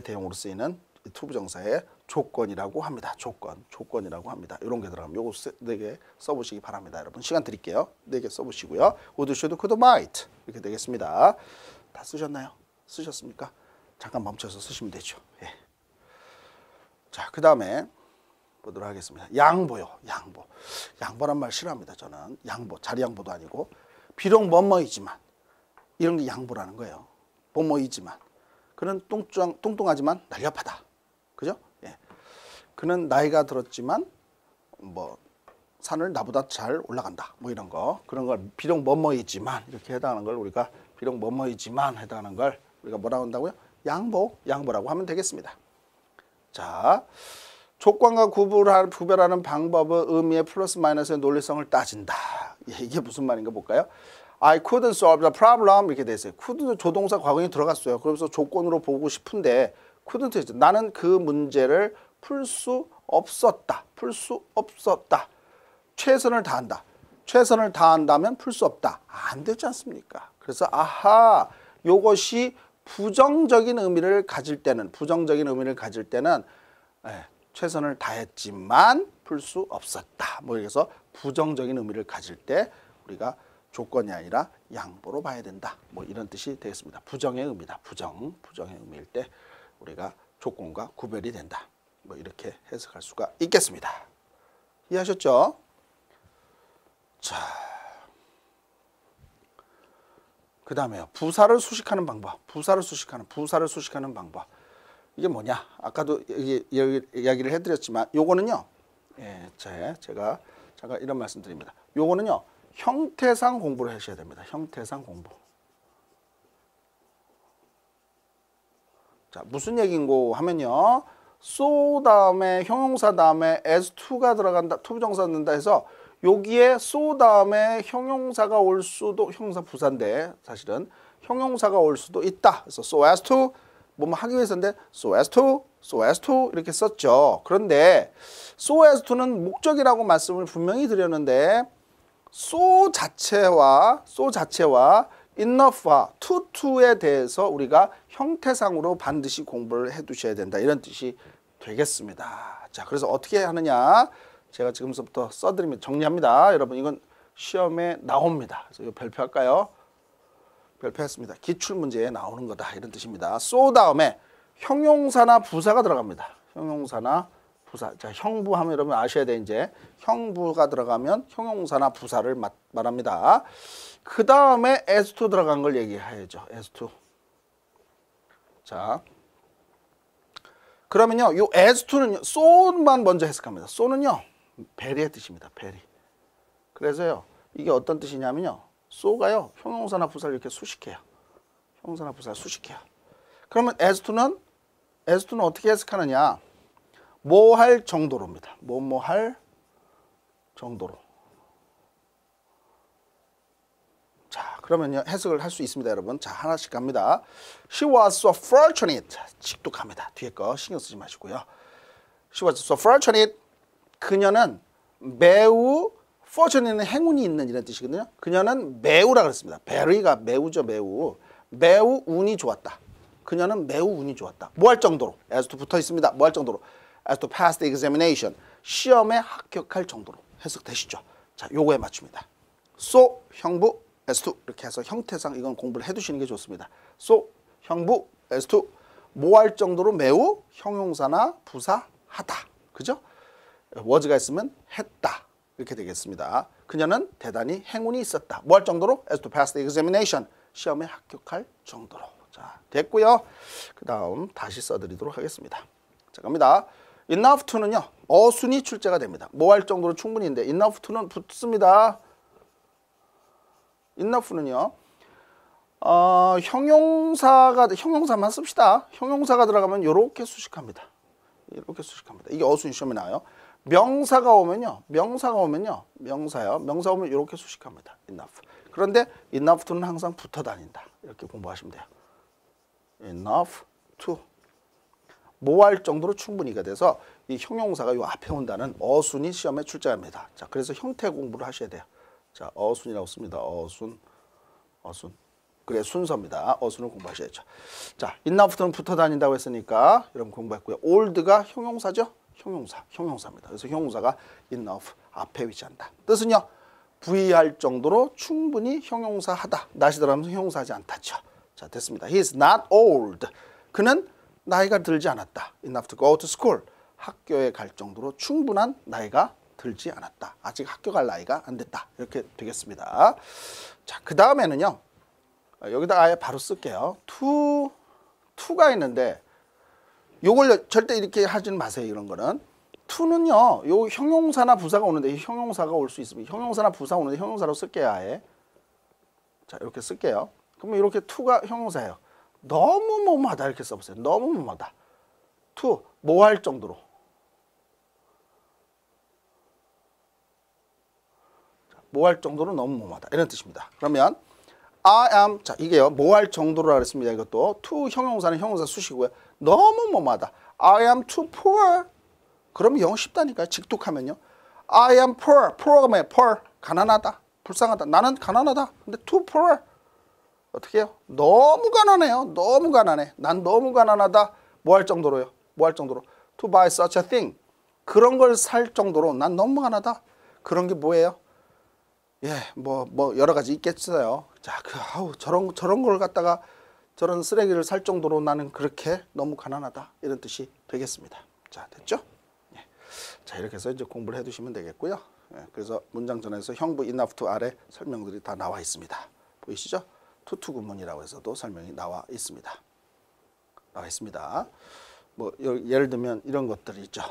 대용으로 쓰이는 투부정사의 조건이라고 합니다. 조건이라고 합니다. 이런 게 들어가면 요거 4개 써보시기 바랍니다. 여러분 시간 드릴게요. 4개 써보시고요. would, should, could, might 이렇게 되겠습니다. 다 쓰셨나요? 쓰셨습니까? 잠깐 멈춰서 쓰시면 되죠. 예. 자, 그 다음에 보도록 하겠습니다. 양보란 말 싫어합니다. 저는 자리 양보도 아니고 비록 뭐뭐이지만 이런 게 양보라는 거예요. 뭐뭐이지만 그는 뚱뚱하지만 날렵하다. 그죠? 예. 그는 나이가 들었지만 뭐 산을 나보다 잘 올라간다. 뭐 이런 거. 그런 걸 비록 뭐뭐이지만 이렇게 해당하는 걸 우리가 비록 뭐뭐이지만 해당하는 걸 우리가 뭐라고 한다고요? 양보라고 하면 되겠습니다. 자, 조건과 구별하는 방법은 의미의 플러스 마이너스의 논리성을 따진다. 이게 무슨 말인가 볼까요? I couldn't solve the problem 이렇게 돼 있어요. could도 조동사 과거에 들어갔어요. 그래서 조건으로 보고 싶은데 couldn't 나는 그 문제를 풀 수 없었다. 최선을 다한다면 풀 수 없다. 안 되지 않습니까? 그래서 아하, 요것이 부정적인 의미를 가질 때는 최선을 다했지만 풀 수 없었다. 뭐 그래서 부정적인 의미를 가질 때 우리가 조건이 아니라 양보로 봐야 된다. 뭐 이런 뜻이 되겠습니다. 부정의 의미다. 부정의 의미일 때 우리가 조건과 구별이 된다. 뭐 이렇게 해석할 수가 있겠습니다. 이해하셨죠? 자, 그 다음에요. 부사를 수식하는 방법. 이게 뭐냐? 아까도 이야기를 해드렸지만 요거는요. 예, 제가 잠깐 이런 말씀 드립니다. 요거는요. 형태상 공부를 하셔야 됩니다. 형태상 공부. 자, 무슨 얘기인고 하면요. so 다음에 형용사 다음에 as2가 들어간다. 투부정사 넣는다 해서 여기에 so 다음에 형용사가 올 수도 형용사 부사인데 사실은 형용사가 올 수도 있다. 그래서 so as to 뭐뭐 하기 위해서인데 so as to 이렇게 썼죠. 그런데 so as to는 목적이라고 말씀을 분명히 드렸는데 so 자체와 enough와 to에 대해서 우리가 형태상으로 반드시 공부를 해 두셔야 된다. 이런 뜻이 되겠습니다. 자, 그래서 어떻게 하느냐? 제가 지금부터 써드리면 정리합니다. 여러분 이건 시험에 나옵니다. 그래서 이거 발표할까요? 발표했습니다. 기출문제에 나오는 거다. 이런 뜻입니다. so 다음에 형용사나 부사가 들어갑니다. 형용사나 부사. 자, 형부 하면 여러분 아셔야 돼. 이제 형부가 들어가면 형용사나 부사를 말합니다. 그 다음에 as2 들어간 걸 얘기해야죠. as2. 자, 그러면요, 요 as2는요, so만 먼저 해석합니다. so는요, 베리의 뜻입니다. 베리. 그래서요, 이게 어떤 뜻이냐면요, so가요, 형용사나 부사를 이렇게 수식해요. 형용사나 부사를 수식해요. 그러면 as2는 어떻게 해석하느냐? 뭐 할 정도로입니다. 뭐 할 정도로. 자, 그러면요, 해석을 할 수 있습니다, 여러분. 자, 하나씩 갑니다. She was so fortunate. 직독합니다. 뒤에 거 신경 쓰지 마시고요. She was so fortunate. 그녀는 매우, fortunate는 행운이 있는 이런 뜻이거든요. 그녀는 매우라 그랬습니다. very가 매우죠, 매우. 매우 운이 좋았다. 그녀는 매우 운이 좋았다. 뭐 할 정도로? as to 붙어 있습니다. 뭐 할 정도로? as to pass the examination. 시험에 합격할 정도로 해석되시죠. 자, 요거에 맞춥니다. so, 형부, as2 이렇게 해서 형태상 이건 공부를 해두시는 게 좋습니다. so, 형부, as2 뭐 할 정도로 매우 형용사나 부사 하다. 그죠? was가 있으면 했다. 이렇게 되겠습니다. 그녀는 대단히 행운이 있었다. 뭐 할 정도로? as to pass the examination. 시험에 합격할 정도로. 자, 됐고요. 그 다음 다시 써드리도록 하겠습니다. 자, 갑니다. enough to는요. 어순이 출제가 됩니다. 뭐 할 정도로 충분히인데 enough to는 붙습니다. enough는요. 형용사만 씁시다. 형용사가 들어가면 이렇게 수식합니다. 이렇게 수식합니다. 이게 어순이 시험에 나와요. 명사가 오면요. 명사 오면 이렇게 수식합니다. enough. 그런데 enough to는 항상 붙어 다닌다. 이렇게 공부하시면 돼요. enough to. 뭐 할 정도로 충분히가 돼서 이 형용사가 요 앞에 온다는 어순이 시험에 출제합니다. 자, 그래서 형태 공부를 하셔야 돼요. 자, 어순이라고 씁니다. 어순. 그래, 순서입니다. 어순을 공부하셔야죠. 자, enough는 붙어 다닌다고 했으니까 여러분 공부했고요. old가 형용사죠? 형용사입니다. 그래서 형용사가 enough 앞에 위치한다. 뜻은요, 부의할 정도로 충분히 형용사하다. 다시 들어가면서 형용사하지 않다죠. 자, 됐습니다. He is not old. 그는 나이가 들지 않았다. enough to go to school. 학교에 갈 정도로 충분한 나이가 들지 않았다. 아직 학교 갈 나이가 안 됐다. 이렇게 되겠습니다. 자, 그 다음에는요. 여기다 아예 바로 쓸게요. to가 있는데 요걸 절대 이렇게 하지는 마세요. 이런 거는. to는요. 요 형용사나 부사가 오는데 이 형용사가 올 수 있습니다. 형용사나 부사 오는데 형용사로 쓸게요. 아예. 자, 이렇게 쓸게요. 그러면 이렇게 to가 형용사예요. 너무 뭐하다 이렇게 써보세요. 너무 뭐하다. to 뭐 할 정도로. 뭐 할 정도로 너무 뭐하다 이런 뜻입니다. 그러면 I am 자 이게요 뭐 할 정도로라 그랬습니다. 이것도 to 형용사는 형용사 수식이고요. 너무 뭐하다. I am too poor. 그러면 영어 쉽다니까요. 직독하면요. I am poor. poor가 뭐예요? poor 가난하다. 불쌍하다. 나는 가난하다. 근데 too poor 어떻게 해요? 너무 가난해요. 너무 가난해. 난 너무 가난하다. 뭐 할 정도로요? 뭐 할 정도로? To buy such a thing. 그런 걸 살 정도로 난 너무 가난하다. 그런 게 뭐예요? 예, 뭐 여러 가지 있겠어요. 자, 저런 걸 갖다가 저런 쓰레기를 살 정도로 나는 그렇게 너무 가난하다. 이런 뜻이 되겠습니다. 자, 됐죠? 예. 자, 이렇게 해서 이제 공부를 해두시면 되겠고요. 예, 그래서 문장 전에서 형부 enough to 아래 설명들이 다 나와 있습니다. 보이시죠? 투투 구문이라고 해서도 설명이 나와 있습니다. 뭐 예를 들면 이런 것들이 있죠.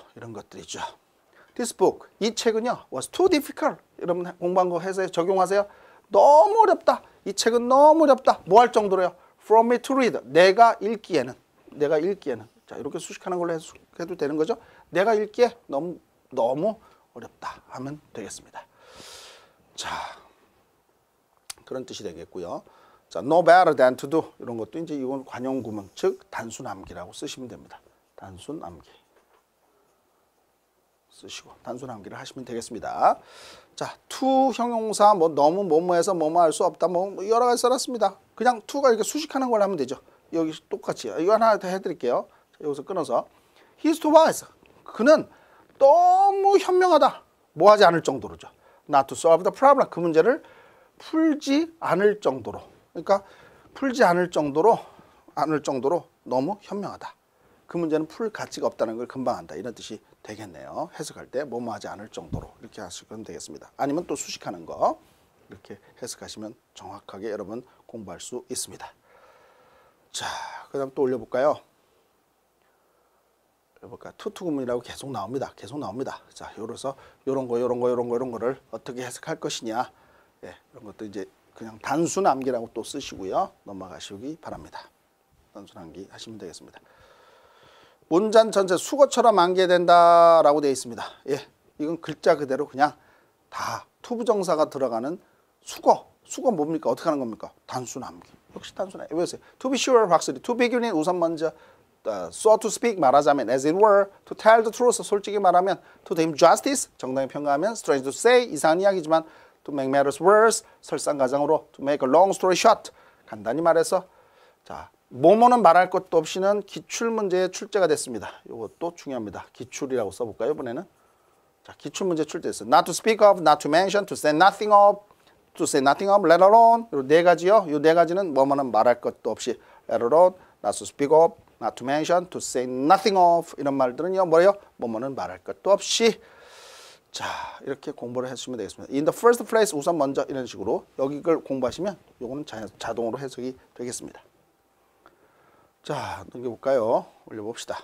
This book, 이 책은요, was too difficult. 여러분 공부한 거 해서 적용하세요. 너무 어렵다. 이 책은 너무 어렵다. 뭐 할 정도로요? For me to read. 내가 읽기에는. 자, 이렇게 수식하는 걸로 해도 되는 거죠. 내가 읽기에 너무 어렵다 하면 되겠습니다. 자, 그런 뜻이 되겠고요. 자, no better than to do. 이런 것도 이제 이건 관용구문, 즉 단순암기라고 쓰시면 됩니다. 단순암기. 쓰시고 단순암기를 하시면 되겠습니다. 자, to 형용사 뭐 너무 뭐뭐해서 뭐뭐 할 수 없다 뭐 여러 가지 써놨습니다. 그냥 to가 이렇게 수식하는 걸 하면 되죠. 여기 똑같이 이거 하나 더 해드릴게요. 자, 여기서 끊어서 he's too wise. 그는 너무 현명하다. 뭐 하지 않을 정도로죠. Not to solve the problem. 그 문제를 풀지 않을 정도로. 그러니까 풀지 않을 정도로 너무 현명하다. 그 문제는 풀 가치가 없다는 걸 금방 안다. 이런 뜻이 되겠네요. 해석할 때 뭐뭐 하지 않을 정도로 이렇게 하시면 되겠습니다. 아니면 또 수식하는 거 이렇게 해석하시면 정확하게 여러분 공부할 수 있습니다. 자, 그 다음 또 올려볼까요? 투투 구문이라고 계속 나옵니다. 자, 요래서 요런 거를 어떻게 해석할 것이냐. 예, 이런 것도 이제 그냥 단순 암기라고 또 쓰시고요. 넘어가시기 바랍니다. 단순 암기 하시면 되겠습니다. 문장 전체 수거처럼 암기된다라고 되어 있습니다. 예, 이건 글자 그대로 그냥 다 투부정사가 들어가는 수거 뭡니까? 어떻게 하는 겁니까? 단순 암기. 역시 단순해. 왜 보세요? To be sure 확실히. To begin 우선 먼저 so to speak 말하자면 as it were. To tell the truth 솔직히 말하면. To do him justice 정당히 평가하면. Strange to say 이상한 이야기지만 to make matters worse 설상가상으로. To make a long story short 간단히 말해서 자 뭐뭐는 말할 것도 없이는 기출문제의 출제가 됐습니다. 이것도 중요합니다. 기출이라고 써볼까요? 이번에는 자 기출문제 출제했어요. Not to speak of, not to mention, to say nothing of, to say nothing of, let alone 이 네 가지요. 이 네 가지는 뭐뭐는 말할 것도 없이 let alone, not to speak of, not to mention, to say nothing of 이런 말들은요. 뭐예요? 뭐뭐는 말할 것도 없이 자 이렇게 공부를 해주시면 되겠습니다. In the first place 우선 먼저 이런 식으로 여기 걸 공부하시면 요거는 자동으로 해석이 되겠습니다. 자, 넘겨볼까요? 올려봅시다.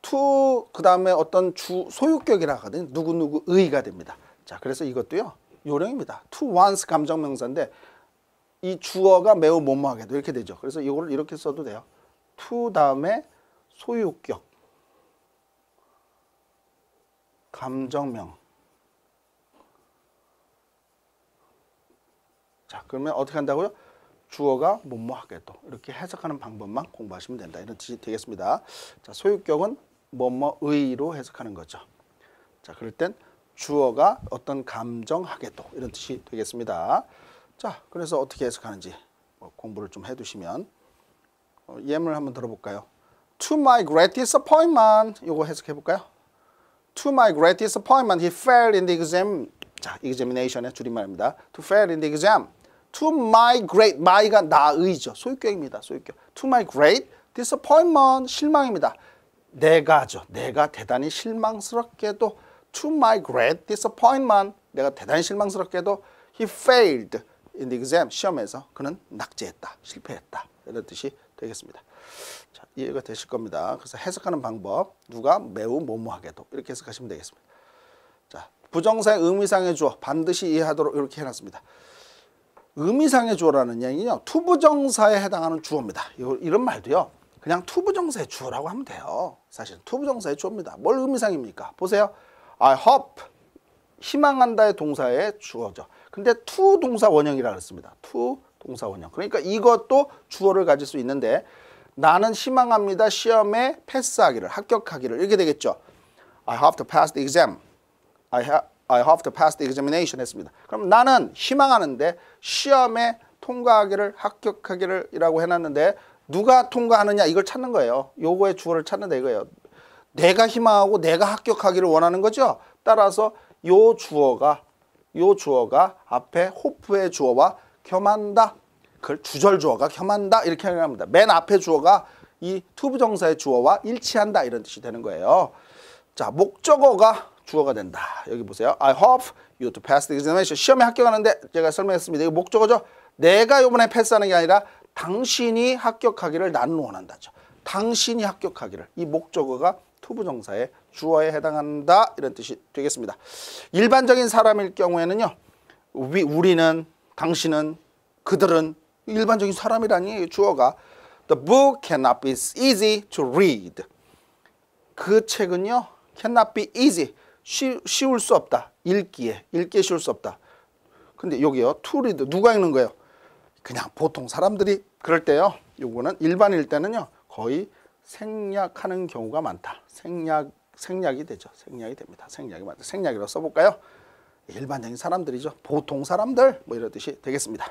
to 그 다음에 어떤 소유격이라 하거든요. 누구누구의가 됩니다. 자, 그래서 이것도요. 요령입니다. to once 감정명사인데 이 주어가 매우 뭐뭐하게도 이렇게 되죠. 그래서 이거를 이렇게 써도 돼요. to 다음에 소유격 감정명. 자, 그러면 어떻게 한다고요? 주어가 뭐뭐하게도 이렇게 해석하는 방법만 공부하시면 된다. 이런 뜻이 되겠습니다. 자, 소유격은 뭐뭐의로 해석하는 거죠. 자, 그럴 땐 주어가 어떤 감정하게도 이런 뜻이 되겠습니다. 자, 그래서 어떻게 해석하는지 공부를 좀 해두시면 예문을 한번 들어볼까요? To my great disappointment 이거 해석해볼까요? To my great disappointment, he failed in the exam. 자, examination의 줄임말입니다. To fail in the exam. To my great, my가 나의죠. 소유격입니다. 소유격. To my great disappointment, 실망입니다. 내가죠. 내가 대단히 실망스럽게도 to my great disappointment, 내가 대단히 실망스럽게도 he failed in the exam, 시험에서 그는 낙제했다. 실패했다. 이런 뜻이 되겠습니다. 자, 이해가 되실 겁니다. 그래서 해석하는 방법, 누가 매우 뭐뭐하게도 이렇게 해석하시면 되겠습니다. 자, 부정사의 의미상의 주어 반드시 이해하도록 이렇게 해놨습니다. 의미상의 주어라는 얘기는요. 투부정사에 해당하는 주어입니다. 이런 말도요. 그냥 투부정사의 주어라고 하면 돼요. 사실 투부정사의 주어입니다. 뭘 의미상입니까? 보세요. I hope 희망한다의 동사의 주어죠. 근데 to 동사 원형이라고 했습니다. to 동사 원형. 그러니까 이것도 주어를 가질 수 있는데 나는 희망합니다. 시험에 패스하기를, 합격하기를 이렇게 되겠죠. I hope to pass the exam. I hope to pass the examination 했습니다. 그럼 나는 희망하는데 시험에 통과하기를, 합격하기를 이라고 해놨는데 누가 통과하느냐 이걸 찾는 거예요. 요거의 주어를 찾는다 이거예요. 내가 희망하고 내가 합격하기를 원하는 거죠. 따라서 요 주어가 앞에 호프의 주어와 겸한다. 그걸 주절 주어가 겸한다 이렇게 합니다. 맨 앞에 주어가 이 투부정사의 주어와 일치한다 이런 뜻이 되는 거예요. 자, 목적어가 주어가 된다. 여기 보세요. I hope you to pass the examination. 시험에 합격하는데 제가 설명했습니다. 이거 목적어죠. 내가 이번에 패스하는 게 아니라 당신이 합격하기를 나는 원한다죠. 당신이 합격하기를. 이 목적어가 투부정사의 주어에 해당한다 이런 뜻이 되겠습니다. 일반적인 사람일 경우에는요. 우리는, 당신은, 그들은 일반적인 사람이라니 주어가 The book cannot be easy to read. 그 책은요. cannot be easy. 쉬울 수 없다. 읽기에 쉬울 수 없다. 근데 여기요. to read. 누가 읽는 거예요? 그냥 보통 사람들이 그럴 때요. 요거는 일반일 때는요. 거의 생략하는 경우가 많다. 생략이 되죠. 생략이 됩니다. 생략이 많다. 생략이라고 써볼까요? 일반적인 사람들이죠. 보통 사람들 뭐 이런 뜻이 되겠습니다.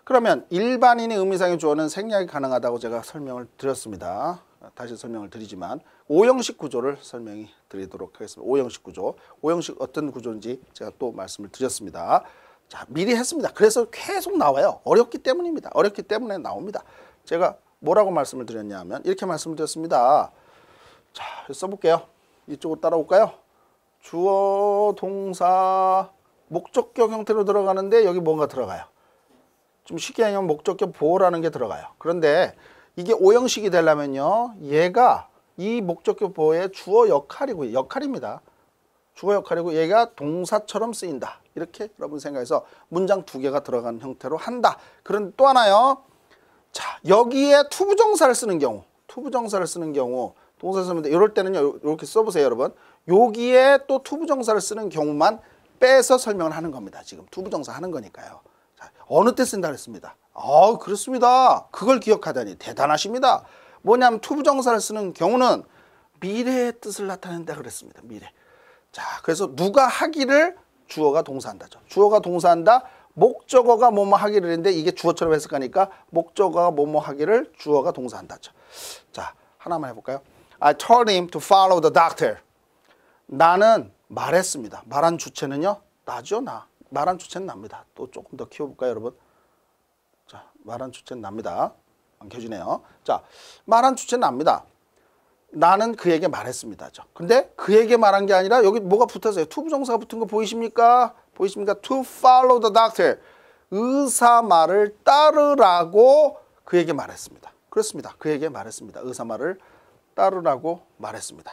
그러면 일반인의 의미상의 주어는 생략이 가능하다고 제가 설명을 드렸습니다. 다시 설명을 드리지만 오형식 구조를 설명해 드리도록 하겠습니다. 오형식 구조. 오형식 어떤 구조인지 제가 또 말씀을 드렸습니다. 자, 미리 했습니다. 그래서 계속 나와요. 어렵기 때문입니다. 어렵기 때문에 나옵니다. 제가 뭐라고 말씀을 드렸냐면 이렇게 말씀을 드렸습니다. 자, 써볼게요. 이쪽으로 따라올까요? 주어, 동사, 목적격 형태로 들어가는데 여기 뭔가 들어가요. 좀 쉽게 하면 목적격 보호라는 게 들어가요. 그런데 이게 오형식이 되려면요. 얘가 이 목적격 보호의 주어 역할입니다. 주어 역할이고 얘가 동사처럼 쓰인다. 이렇게 여러분 생각해서 문장 두 개가 들어간 형태로 한다. 그런데 또 하나요. 자, 여기에 투부정사를 쓰는 경우, 동사 쓰면 이럴 때는요. 이렇게 써보세요, 여러분. 여기에 또 투부정사를 쓰는 경우만 빼서 설명을 하는 겁니다. 지금 투부정사 하는 거니까요. 자, 어느 때 쓴다 그랬습니다. 그렇습니다. 그걸 기억하다니 대단하십니다. 뭐냐면 투부정사를 쓰는 경우는 미래의 뜻을 나타낸다 그랬습니다. 미래. 자, 그래서 누가 하기를 주어가 동사한다죠. 주어가 동사한다. 목적어가 뭐뭐 하기를 했는데 이게 주어처럼 해석하니까 목적어가 뭐뭐 하기를 주어가 동사한다죠. 자, 하나만 해볼까요? I told him to follow the doctor. 나는 말했습니다. 말한 주체는요. 나죠, 나. 말한 주체는 납니다. 또 조금 더 키워볼까요, 여러분? 자, 말한 주체는 납니다. 안 켜지네요. 자, 말한 주체는 납니다. 나는 그에게 말했습니다. 근데 그에게 말한 게 아니라 여기 뭐가 붙었어요? 투부정사가 붙은 거 보이십니까? To follow the doctor. 의사 말을 따르라고 그에게 말했습니다. 그렇습니다. 그에게 말했습니다. 의사 말을 따르라고 말했습니다.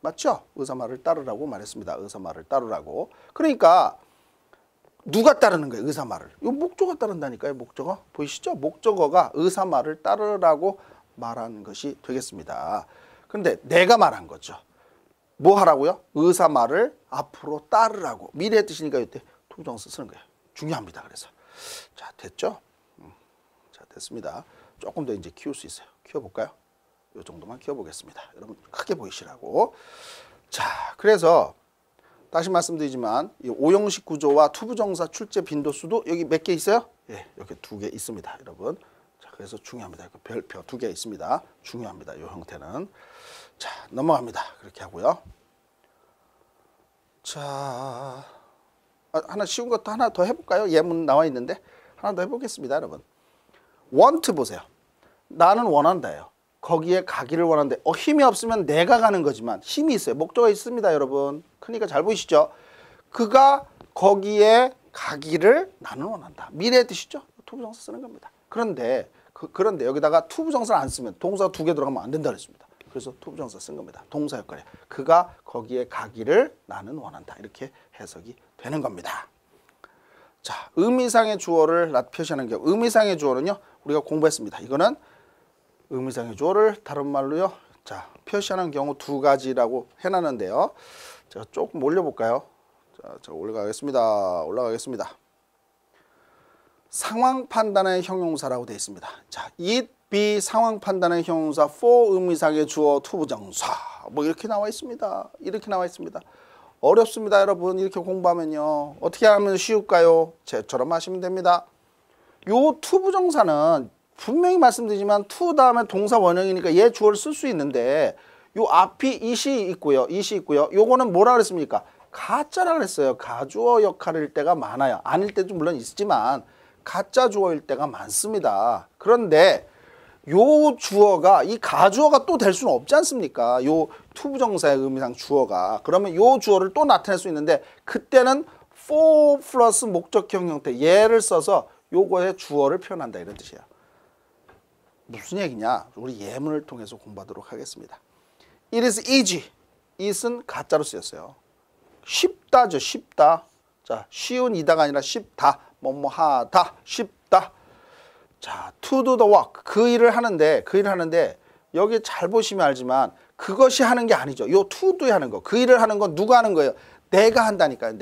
맞죠? 의사 말을 따르라고 말했습니다. 의사 말을 따르라고. 그러니까 누가 따르는 거예요? 의사 말을. 이 목적어가 따른다니까요. 목적어. 보이시죠? 목적어가 의사 말을 따르라고 말한 것이 되겠습니다. 근데 내가 말한 거죠. 뭐 하라고요? 의사 말을 앞으로 따르라고. 미래의 뜻이니까 이때 투부정사 쓰는 거예요. 중요합니다. 그래서. 자, 됐죠? 자, 됐습니다. 조금 더 이제 키울 수 있어요. 키워볼까요? 이 정도만 키워보겠습니다. 여러분 크게 보이시라고. 자, 그래서 다시 말씀드리지만 이 오형식 구조와 투부정사 출제 빈도수도 여기 몇 개 있어요? 예, 여기 2개 있습니다, 여러분. 자, 그래서 중요합니다. 별표 2개 있습니다. 중요합니다. 이 형태는. 자, 넘어갑니다. 그렇게 하고요. 자, 하나 쉬운 것도 하나 더 해볼까요? 예문 나와 있는데 하나 더 해보겠습니다, 여러분. want 보세요. 나는 원한다예요. 거기에 가기를 원하는데 힘이 없으면 내가 가는 거지만 힘이 있어요. 목적어가 있습니다, 여러분. 그러니까 잘 보이시죠? 그가 거기에 가기를 나는 원한다. 미래의 뜻이죠. 투부정사 쓰는 겁니다. 그런데 여기다가 투부정사를 안 쓰면 동사가 2개 들어가면 안 된다 그랬습니다. 그래서 투부정사 쓴 겁니다. 동사 역할에. 그가 거기에 가기를 나는 원한다. 이렇게 해석이 되는 겁니다. 자, 의미상의 주어를 표시하는 경우. 의미상의 주어는요. 우리가 공부했습니다. 이거는 의미상의 주어를 다른 말로요. 자, 표시하는 경우 2가지라고 해놨는데요. 제가 조금 올려볼까요? 자, 올라가겠습니다. 상황 판단의 형용사라고 되어 있습니다. 자, it be 상황 판단의 형용사 for 의미상의 주어 투부정사 뭐 이렇게 나와 있습니다. 어렵습니다, 여러분. 이렇게 공부하면요. 어떻게 하면 쉬울까요? 제처럼 하시면 됩니다. 요 투부정사는 분명히 말씀드리지만 to 다음에 동사 원형이니까 얘 주어를 쓸 수 있는데 요 앞이 it이 있고요. 요거는 뭐라 그랬습니까? 가짜라 그랬어요. 가주어 역할일 때가 많아요. 아닐 때도 물론 있지만 가짜 주어일 때가 많습니다. 그런데 요 주어가 이 가주어가 또 될 수는 없지 않습니까? 요 투부정사의 의미상 주어가. 그러면 요 주어를 또 나타낼 수 있는데 그때는 for 플러스 목적형 형태 얘를 써서 요거의 주어를 표현한다 이런 뜻이에요. 무슨 얘기냐? 우리 예문을 통해서 공부하도록 하겠습니다. It is easy. it은 가짜로 쓰였어요. 쉽다죠. 쉽다. 자, 쉬운 이다가 아니라 쉽다. 뭐뭐 하다. 쉽다. 자, to do the work. 그 일을 하는데 여기 잘 보시면 알지만 그것이 하는 게 아니죠. 요 to do에 하는 거. 그 일을 하는 건 누가 하는 거예요? 내가 한다니까요.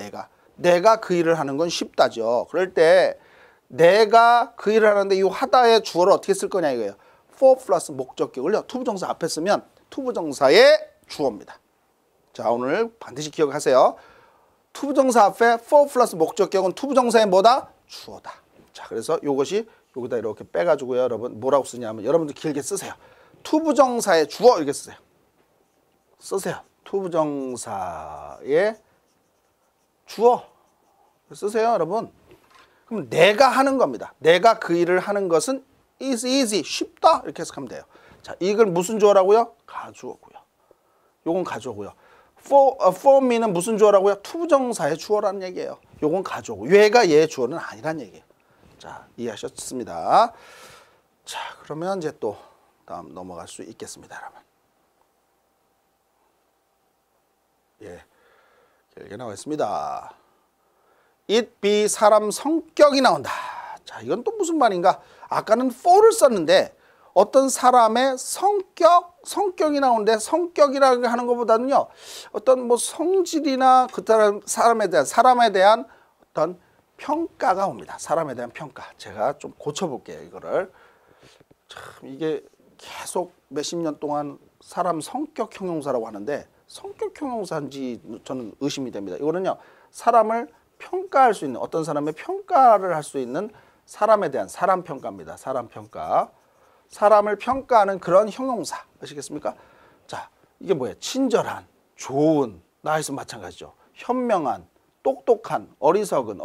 내가 그 일을 하는 건 쉽다죠. 그럴 때 내가 그 일을 하는데 이 하다의 주어를 어떻게 쓸 거냐 이거예요. for 플러스 목적격을요. 투부정사 앞에 쓰면 투부정사의 주어입니다. 자, 오늘 반드시 기억하세요. 투부정사 앞에 for 플러스 목적격은 투부정사의 뭐다? 주어다. 자, 그래서 이것이 여기다 이렇게 빼가지고요. 여러분 뭐라고 쓰냐면 여러분들 길게 쓰세요. 투부정사의 주어 이렇게 쓰세요. 투부정사의 주어 쓰세요, 여러분. 그럼 내가 하는 겁니다. 내가 그 일을 하는 것은 is easy, 쉽다 이렇게 해석하면 돼요. 자, 이걸 무슨 주어라고요? 가주어고요. 요건 가주어고요. for me는 무슨 주어라고요? 투부정사의 주어라는 얘기예요. 요건 가주어고 얘가 얘의 주어는 아니란 얘기예요. 자, 이해하셨습니다. 자, 그러면 이제 또 다음 넘어갈 수 있겠습니다, 여러분. 예, 길게 나와 있습니다. it be 사람 성격이 나온다. 자, 이건 또 무슨 말인가? 아까는 for를 썼는데 어떤 사람의 성격이 나오는데 성격이라고 하는 것보다는요. 어떤 뭐 성질이나 그 사람에 대한 어떤 평가가 옵니다. 사람에 대한 평가. 제가 좀 고쳐볼게요, 이거를. 참 이게 계속 몇십 년 동안 사람 성격 형용사라고 하는데 성격 형용사인지 저는 의심이 됩니다. 이거는요. 사람을 평가할 수 있는 어떤 사람의 평가를 할 수 있는 사람에 대한 사람 평가입니다. 사람 평가. 사람을 평가하는 그런 형용사. 아시겠습니까? 자, 이게 뭐예요? 친절한, 좋은, 나이스 마찬가지죠. 현명한, 똑똑한, 어리석은,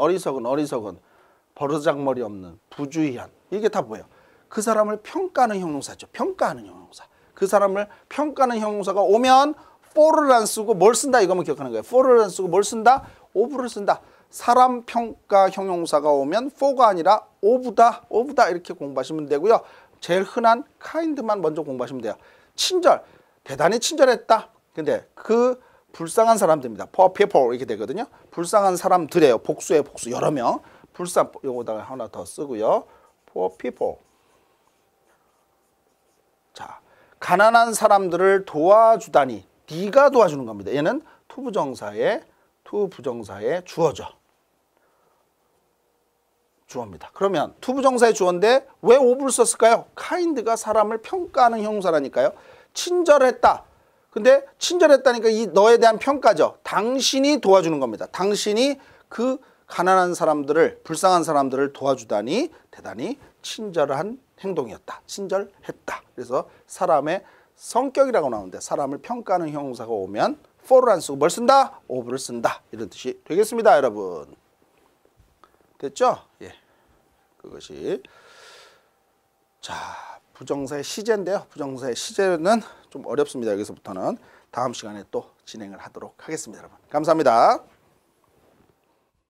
버르장머리 없는, 부주의한. 이게 다 뭐예요? 그 사람을 평가하는 형용사죠. 평가하는 형용사. 그 사람을 평가하는 형용사가 오면 for를 안 쓰고 뭘 쓴다 이거만 기억하는 거예요. for를 안 쓰고 뭘 쓴다? of를 쓴다. 사람 평가 형용사가 오면 for가 아니라 of다 이렇게 공부하시면 되고요. 제일 흔한 kind만 먼저 공부하시면 돼요. 친절, 대단히 친절했다. 근데 그 불쌍한 사람들입니다. poor people 이렇게 되거든요. 불쌍한 사람들이에요. 복수예요, 복수. 여러 명. 요거다가 하나 더 쓰고요. poor people. 자, 가난한 사람들을 도와주다니. 네가 도와주는 겁니다. 얘는 투부정사의 주어죠. 주어입니다. 그러면 투부정사의 주어인데 왜 of를 썼을까요? kind가 사람을 평가하는 형용사라니까요. 친절했다. 근데 친절했다니까 이 너에 대한 평가죠. 당신이 도와주는 겁니다. 당신이 그 가난한 사람들을, 불쌍한 사람들을 도와주다니 대단히 친절한 행동이었다. 친절했다. 그래서 사람의 성격이라고 나오는데 사람을 평가하는 형용사가 오면 for를 안 쓰고 뭘 쓴다? of를 쓴다. 이런 뜻이 되겠습니다, 여러분. 됐죠? 예. 그것이. 자, 부정사의 시제인데요. 부정사의 시제는 좀 어렵습니다. 여기서부터는 다음 시간에 또 진행을 하도록 하겠습니다, 여러분. 감사합니다.